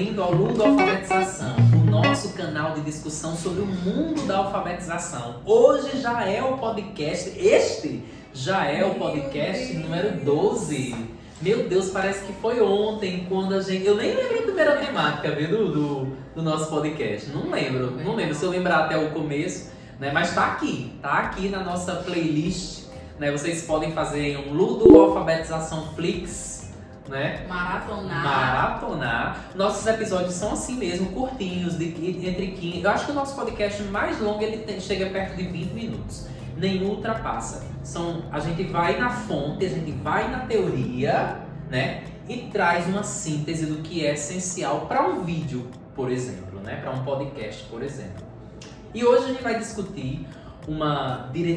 bem-vindo ao Ludo Alfabetização, o nosso canal de discussão sobre o mundo da alfabetização. Hoje já é o podcast, este já é o podcast número 12. Meu Deus, parece que foi ontem quando a gente... Eu nem lembro a primeira temática, viu, do nosso podcast. Não lembro se eu lembrar até o começo, né? Mas tá aqui na nossa playlist, né? Vocês podem fazer um Ludo Alfabetização Flix, né? Maratonar. Nossos episódios são assim mesmo, curtinhos, entre 15. Eu acho que o nosso podcast mais longo chega perto de 20 minutos. Nem ultrapassa. A gente vai na fonte, a gente vai na teoria, né? E traz uma síntese do que é essencial para um vídeo, por exemplo, né? Para um podcast, por exemplo. E hoje a gente vai discutir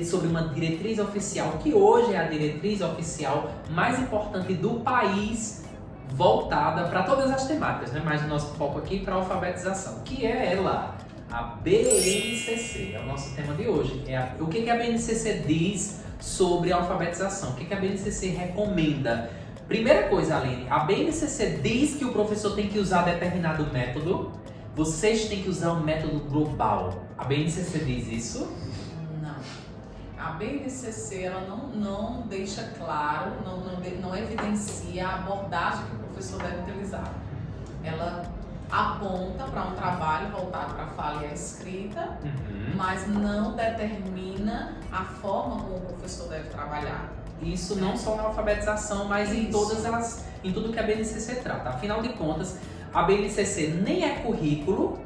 sobre uma diretriz oficial, que hoje é a diretriz oficial mais importante do país, voltada para todas as temáticas, né? Mas o nosso foco aqui para a alfabetização, que é ela, a BNCC, é o nosso tema de hoje. O que a BNCC diz sobre a alfabetização, o que a BNCC recomenda. Primeira coisa, Aline, a BNCC diz que o professor tem que usar determinado método, vocês têm que usar um método global. A BNCC diz isso? A BNCC ela não deixa claro, não evidencia a abordagem que o professor deve utilizar. Ela aponta para um trabalho voltado para a fala e a escrita, mas não determina a forma como o professor deve trabalhar. Isso não só na alfabetização, mas em tudo que a BNCC trata. Afinal de contas, a BNCC nem é currículo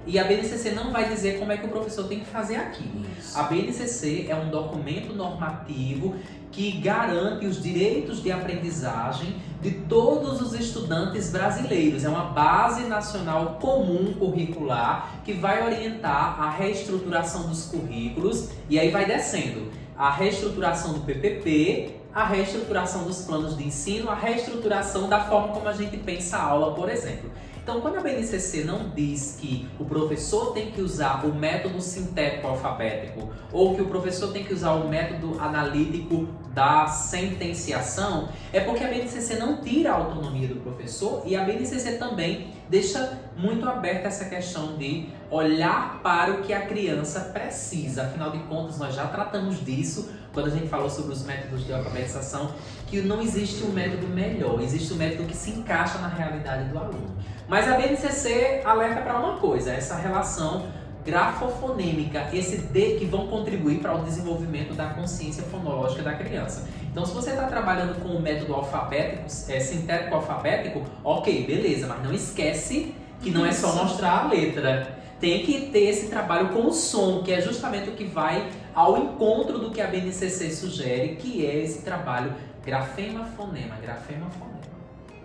e a BNCC não vai dizer como é que o professor tem que fazer aquilo. Isso. A BNCC é um documento normativo que garante os direitos de aprendizagem de todos os estudantes brasileiros. É uma base nacional comum curricular que vai orientar a reestruturação dos currículos e aí vai descendo. A reestruturação do PPP, a reestruturação dos planos de ensino, a reestruturação da forma como a gente pensa a aula, por exemplo. Então, quando a BNCC não diz que o professor tem que usar o método sintético alfabético ou que o professor tem que usar o método analítico da sentenciação, é porque a BNCC não tira a autonomia do professor e a BNCC também deixa muito aberta essa questão de olhar para o que a criança precisa. Afinal de contas, nós já tratamos disso quando a gente falou sobre os métodos de alfabetização, que não existe um método melhor, existe um método que se encaixa na realidade do aluno. Mas a BNCC alerta para uma coisa, essa relação grafofonêmica, esse D que vão contribuir para o desenvolvimento da consciência fonológica da criança. Então, se você está trabalhando com o método alfabético, sintético alfabético, ok, beleza, mas não esquece que não é só mostrar a letra. Tem que ter esse trabalho com o som, que é justamente o que vai ao encontro do que a BNCC sugere, que é esse trabalho grafema-fonema, grafema-fonema.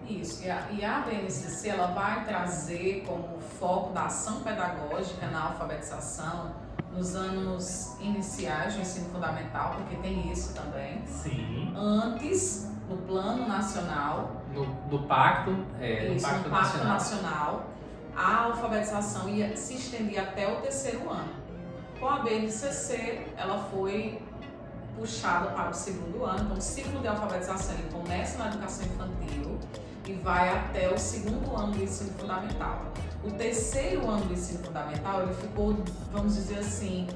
Isso, e a BNCC ela vai trazer como foco da ação pedagógica na alfabetização nos anos iniciais do ensino fundamental, porque tem isso também. Sim. Antes, no plano nacional. No Pacto Nacional, a alfabetização se estendia até o 3º ano. Com a BNCC, ela foi puxada para o 2º ano, então o ciclo de alfabetização ele começa na educação infantil e vai até o 2º ano do ensino fundamental. O 3º ano do ensino fundamental ele ficou, vamos dizer assim,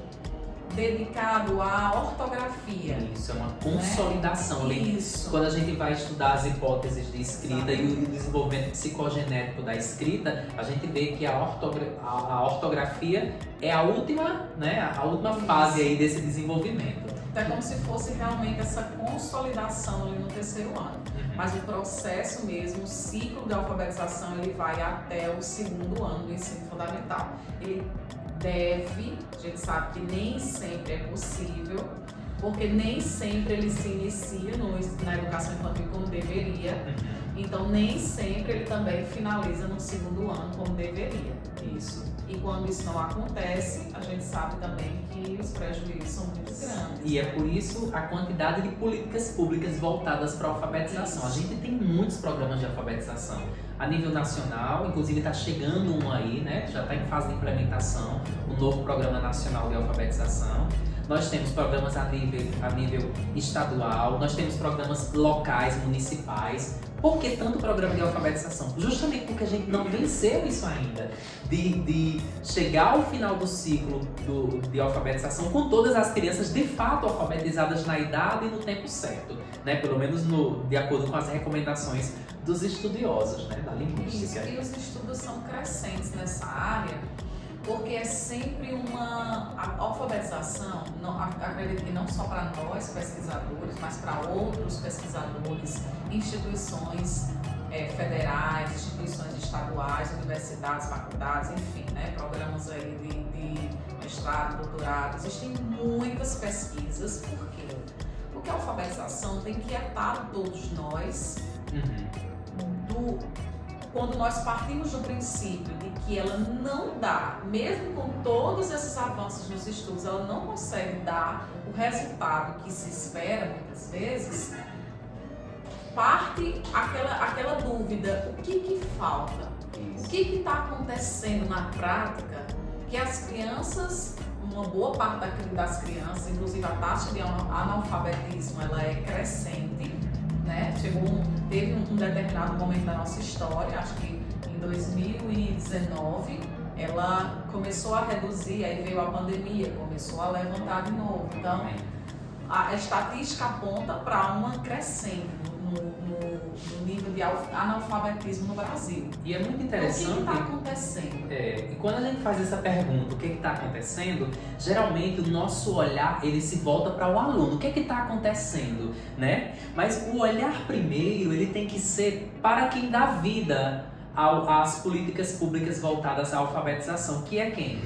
dedicado à ortografia. Isso, é uma consolidação. Né? Isso. Quando a gente vai estudar as hipóteses de escrita e o desenvolvimento psicogenético da escrita, a gente vê que a ortografia é a última, né, a última fase aí desse desenvolvimento. Então é como se fosse realmente essa consolidação ali no 3º ano. Mas o processo mesmo, o ciclo de alfabetização, ele vai até o 2º ano do ensino fundamental. Ele a gente sabe que nem sempre é possível, porque nem sempre ele se inicia na educação infantil como deveria, então nem sempre ele também finaliza no 2º ano como deveria. Isso. E quando isso não acontece, a gente sabe também que os prejuízos são muito grandes. E é por isso a quantidade de políticas públicas voltadas para a alfabetização. A gente tem muitos programas de alfabetização a nível nacional, inclusive está chegando um aí, né? Já está em fase de implementação, o novo Programa Nacional de Alfabetização. Nós temos programas a nível estadual, nós temos programas locais, municipais, Por que tanto programa de alfabetização? Justamente porque a gente não venceu isso ainda. De chegar ao final do ciclo de alfabetização com todas as crianças de fato alfabetizadas na idade e no tempo certo, né? Pelo menos de acordo com as recomendações dos estudiosos, né? Da linguística. Isso, e os estudos são crescentes nessa área, porque é sempre a alfabetização, acredito que não só para nós pesquisadores, mas para outros pesquisadores, instituições federais, instituições estaduais, universidades, faculdades, enfim, né, programas aí de mestrado, doutorado. Existem muitas pesquisas. Por quê? Porque a alfabetização tem que estar todos nós quando nós partimos do princípio de que ela não dá, mesmo com todos esses avanços nos estudos, ela não consegue dar o resultado que se espera muitas vezes, parte aquela dúvida: o que falta? O que está acontecendo na prática que as crianças, uma boa parte das crianças, inclusive a taxa de analfabetismo, ela é crescente, né? Teve um determinado momento da nossa história, acho que em 2019, ela começou a reduzir, aí veio a pandemia, começou a levantar de novo. Então, a estatística aponta para uma crescente no nível de analfabetismo no Brasil. E é muito interessante. O que está acontecendo? E quando a gente faz essa pergunta, o que está acontecendo, geralmente o nosso olhar ele se volta para o aluno. O que está acontecendo, né? Mas o olhar primeiro ele tem que ser para quem dá vida às políticas públicas voltadas à alfabetização, que é quem?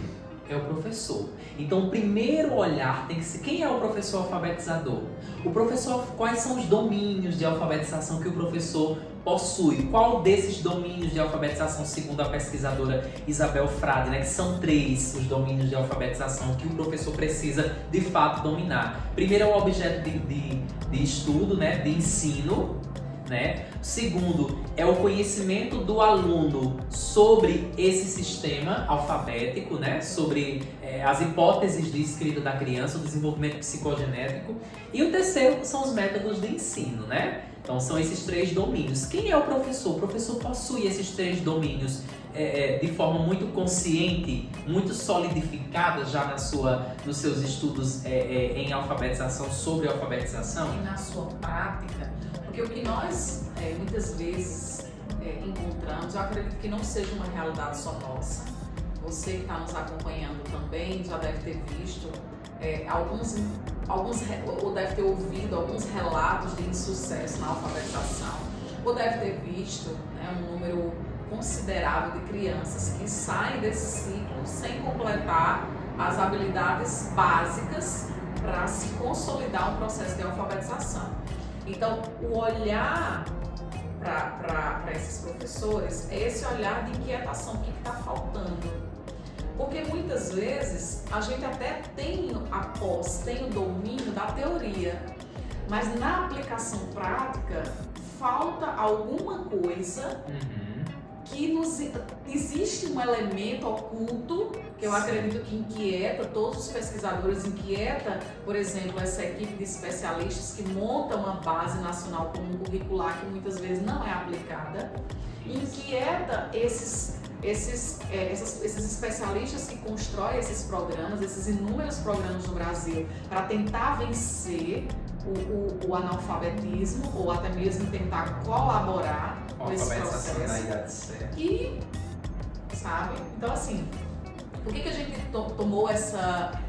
É o professor. Então, o primeiro olhar tem que ser: quem é o professor alfabetizador? O professor, quais são os domínios de alfabetização que o professor possui? Qual desses domínios de alfabetização, segundo a pesquisadora Isabel Frade, né, que são 3 os domínios de alfabetização que o professor precisa de fato dominar? Primeiro é o objeto de estudo, né, de ensino. Né? Segundo, é o conhecimento do aluno sobre esse sistema alfabético, né? Sobre as hipóteses de escrita da criança, o desenvolvimento psicogenético. E o terceiro são os métodos de ensino, né? Então são esses 3 domínios. Quem é o professor? O professor possui esses 3 domínios de forma muito consciente, muito solidificada já nos seus estudos em alfabetização, sobre alfabetização? E na sua prática. Porque o que nós muitas vezes encontramos, eu acredito que não seja uma realidade só nossa. Você que está nos acompanhando também já deve ter visto ou deve ter ouvido alguns relatos de insucesso na alfabetização, ou deve ter visto, né, um número considerável de crianças que saem desse ciclo sem completar as habilidades básicas para se consolidar um processo de alfabetização. Então, o olhar para esses professores é esse olhar de inquietação: o que está faltando? Porque muitas vezes a gente até tem a posse, tem o domínio da teoria, mas na aplicação prática falta alguma coisa que existe um elemento oculto que eu acredito que inquieta todos os pesquisadores, inquieta, por exemplo, essa equipe de especialistas que monta uma base nacional comum curricular que muitas vezes não é aplicada, inquieta esses especialistas que constroem esses programas, esses inúmeros programas no Brasil, para tentar vencer o analfabetismo ou até mesmo tentar colaborar com esse processo. E, sabe? Então, assim, por que a gente tomou essa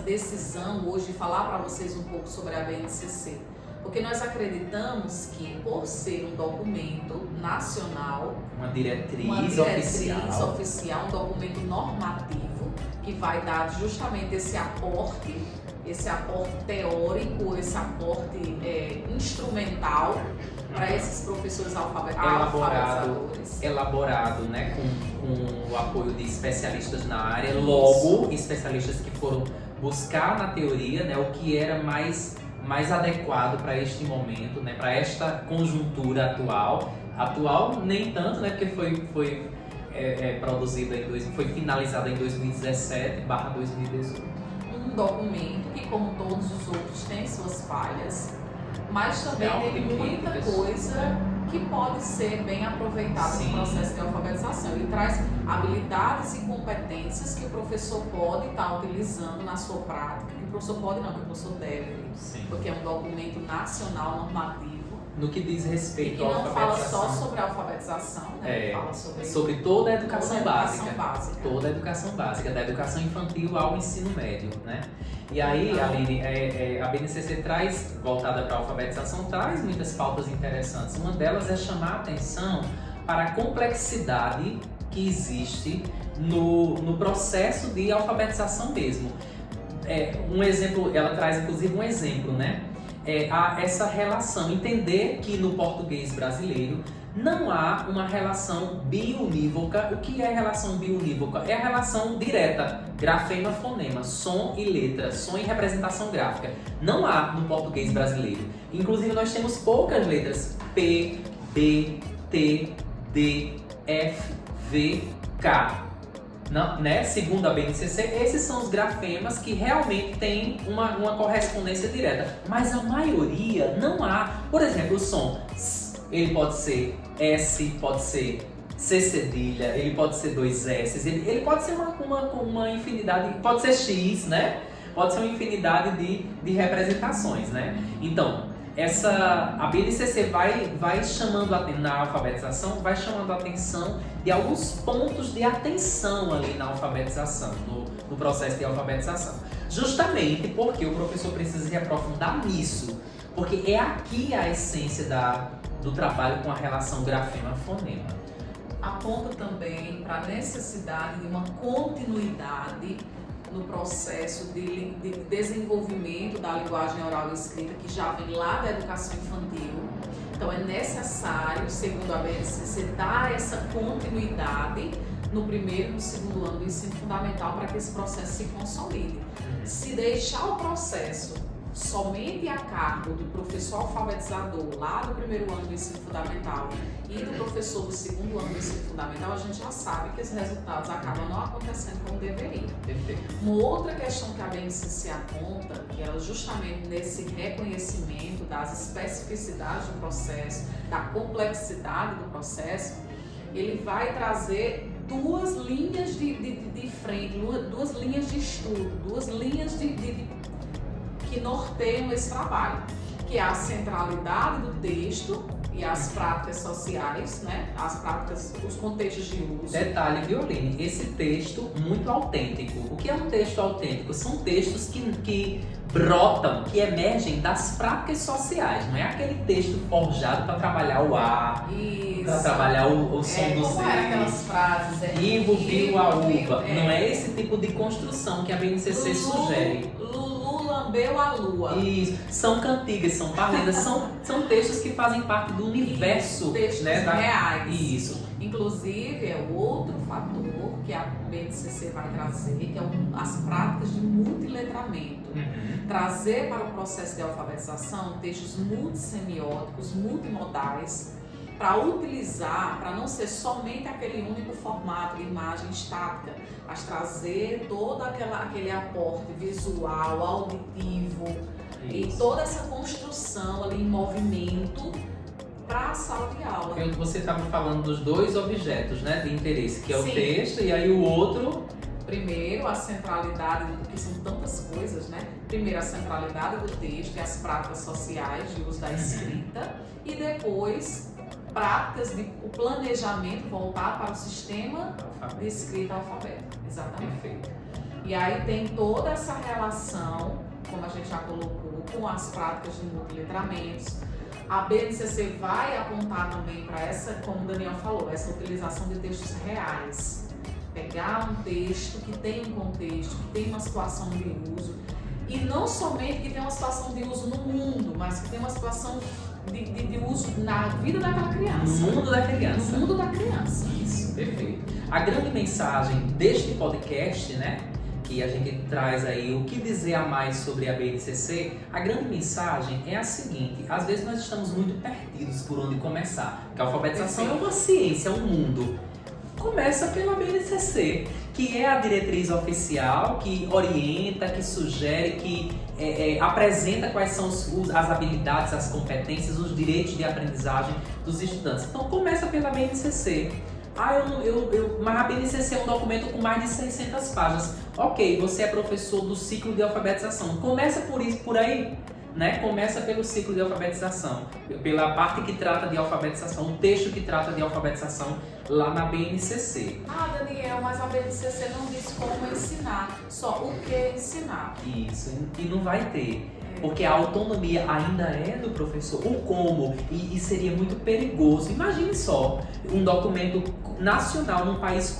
decisão hoje de falar para vocês um pouco sobre a BNCC? Porque nós acreditamos que, por ser um documento nacional, uma diretriz oficial, um documento normativo que vai dar justamente esse aporte teórico, esse aporte instrumental para esses professores alfabetizadores. Elaborado, né, com o apoio de especialistas na área, logo especialistas que foram buscar na teoria, né, o que era mais adequado para este momento, né, para esta conjuntura atual. Atual nem tanto, né, porque foi produzida foi finalizada em 2017/2018. Um documento que, como todos os outros, tem suas falhas, mas também tem muita coisa que pode ser bem aproveitado Sim. no processo de alfabetização. Ele traz habilidades e competências que o professor pode estar utilizando na sua prática, que o professor pode não, que o professor deve, Sim. porque é um documento nacional normativo. No que diz E respeito que à não fala alfabetização. só sobre a alfabetização, né? Ele fala sobre toda a educação, toda a básica. Toda a educação básica, da educação infantil ao ensino médio, né? E aí, Aline, a BNCC traz, voltada para a alfabetização, traz muitas pautas interessantes. Uma delas é chamar a atenção para a complexidade que existe no processo de alfabetização mesmo. Um exemplo, ela traz inclusive um exemplo, né? Essa relação, entender que no português brasileiro não há uma relação biunívoca. O que é relação biunívoca? É a relação direta, grafema-fonema, som e letra, som e representação gráfica. Não há no português brasileiro. Inclusive nós temos poucas letras, P, B, T, D, F, V, K. Não, né? Segundo a BNCC, esses são os grafemas que realmente têm uma correspondência direta, mas a maioria não há. Por exemplo, o som S, ele pode ser S, pode ser C cedilha, ele pode ser dois S, ele pode ser uma infinidade, pode ser X, né? Pode ser uma infinidade de representações, né? Então, a BNCC vai chamando na alfabetização, vai chamando a atenção de alguns pontos de atenção ali na alfabetização, no processo de alfabetização. Justamente porque o professor precisa se aprofundar nisso, porque é aqui a essência do trabalho com a relação grafema-fonema. Aponta também para a necessidade de uma continuidade no processo de desenvolvimento da linguagem oral e escrita, que já vem lá da educação infantil. Então é necessário, segundo a BNCC, dar essa continuidade no primeiro e no segundo ano do ensino fundamental para que esse processo se consolide. Se deixar o processo somente a cargo do professor alfabetizador lá do primeiro ano do ensino fundamental e do professor do segundo ano do ensino fundamental, a gente já sabe que os resultados acabam não acontecendo como deveriam. Perfeito. Uma outra questão que a BNCC aponta, que ela justamente nesse reconhecimento das especificidades do processo, da complexidade do processo, ele vai trazer duas linhas de frente, duas linhas de estudo, duas linhas que norteiam esse trabalho, que é a centralidade do texto e as práticas sociais, né? As práticas, os contextos de uso. Detalhe, Violine, esse texto muito autêntico. O que é um texto autêntico? São textos que brotam, que emergem das práticas sociais. Não é aquele texto forjado para trabalhar o A, para trabalhar o som do Z. Como eram aquelas frases? Ivo viu a uva. Não é esse tipo de construção que a BNCC sugere. Lambeu a lua. Isso, são cantigas, são parlendas, são textos que fazem parte do universo, textos, né, reais. Isso. Inclusive, é outro fator que a BNCC vai trazer, que é as práticas de multiletramento. Trazer para o processo de alfabetização textos multissemióticos, multimodais, para utilizar, para não ser somente aquele único formato de imagem estática, mas trazer todo aquele aporte visual, auditivo, e toda essa construção ali em movimento para a sala de aula. Você estava falando dos dois objetos, né, de interesse, que é o texto e aí o outro... Primeiro, a centralidade, que são tantas coisas, né? Primeiro, a centralidade do texto e as práticas sociais de uso da escrita, e depois práticas de o planejamento voltado para o sistema de escrita alfabética. Exatamente. Perfeito. E aí tem toda essa relação, como a gente já colocou, com as práticas de multiletramentos. A BNCC vai apontar também para essa, como o Daniel falou, essa utilização de textos reais. Pegar um texto que tem um contexto, que tem uma situação de uso, e não somente que tem uma situação de uso no mundo, mas que tem uma situação de uso na vida daquela criança. No mundo da criança. No mundo da criança. Isso, perfeito. A grande mensagem deste podcast, né, que a gente traz aí o que dizer a mais sobre a BNCC, a grande mensagem é a seguinte: às vezes nós estamos muito perdidos por onde começar, porque a alfabetização é uma ciência, é um mundo. Começa pela BNCC, que é a diretriz oficial, que orienta, que sugere, que apresenta quais são as habilidades, as competências, os direitos de aprendizagem dos estudantes. Então começa pela BNCC. Mas a BNCC é um documento com mais de 600 páginas. Ok, você é professor do ciclo de alfabetização. Começa por aí, né? Começa pelo ciclo de alfabetização, pela parte que trata de alfabetização, o texto que trata de alfabetização lá na BNCC. Ah, Daniel, mas a BNCC não diz como ensinar, só o que ensinar. Isso, e não vai ter. Porque a autonomia ainda é do professor, o como, e seria muito perigoso. Imagine só, um documento nacional num país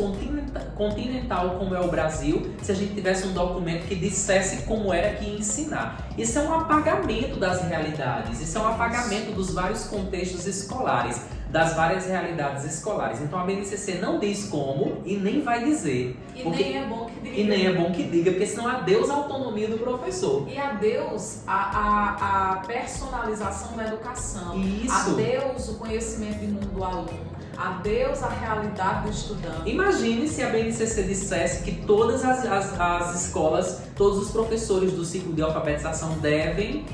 continental como é o Brasil, se a gente tivesse um documento que dissesse como era que ia ensinar. Isso é um apagamento das realidades, isso é um apagamento dos vários contextos escolares, das várias realidades escolares. Então a BNCC não diz como e nem vai dizer. Nem é bom que diga. E nem é bom que diga, porque senão adeus a autonomia do professor. E adeus a personalização da educação. Isso. Adeus o conhecimento de mundo do aluno. Adeus a realidade do estudante. Imagine se a BNCC dissesse que todas as escolas, todos os professores do ciclo de alfabetização devem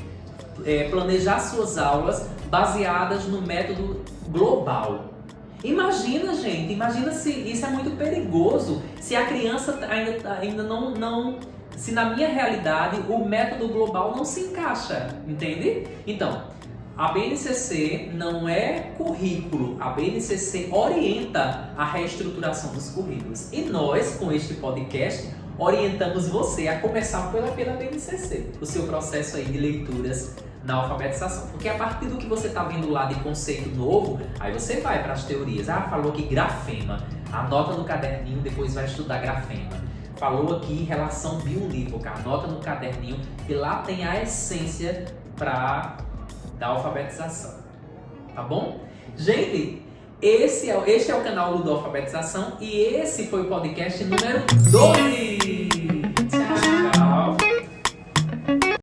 planejar suas aulas baseadas no método global. Imagina, gente, imagina se isso é muito perigoso, se a criança ainda não se na minha realidade o método global não se encaixa, entende? Então, a BNCC não é currículo, a BNCC orienta a reestruturação dos currículos. E nós, com este podcast, orientamos você a começar pela BNCC, o seu processo aí de leituras na alfabetização. Porque a partir do que você está vendo lá de conceito novo, aí você vai para as teorias. Ah, falou que grafema, anota no caderninho, depois vai estudar grafema. Falou aqui relação biunívoca, anota no caderninho, que lá tem a essência da alfabetização. Tá bom? Gente, este é o canal do Alfabetização e esse foi o podcast número 12.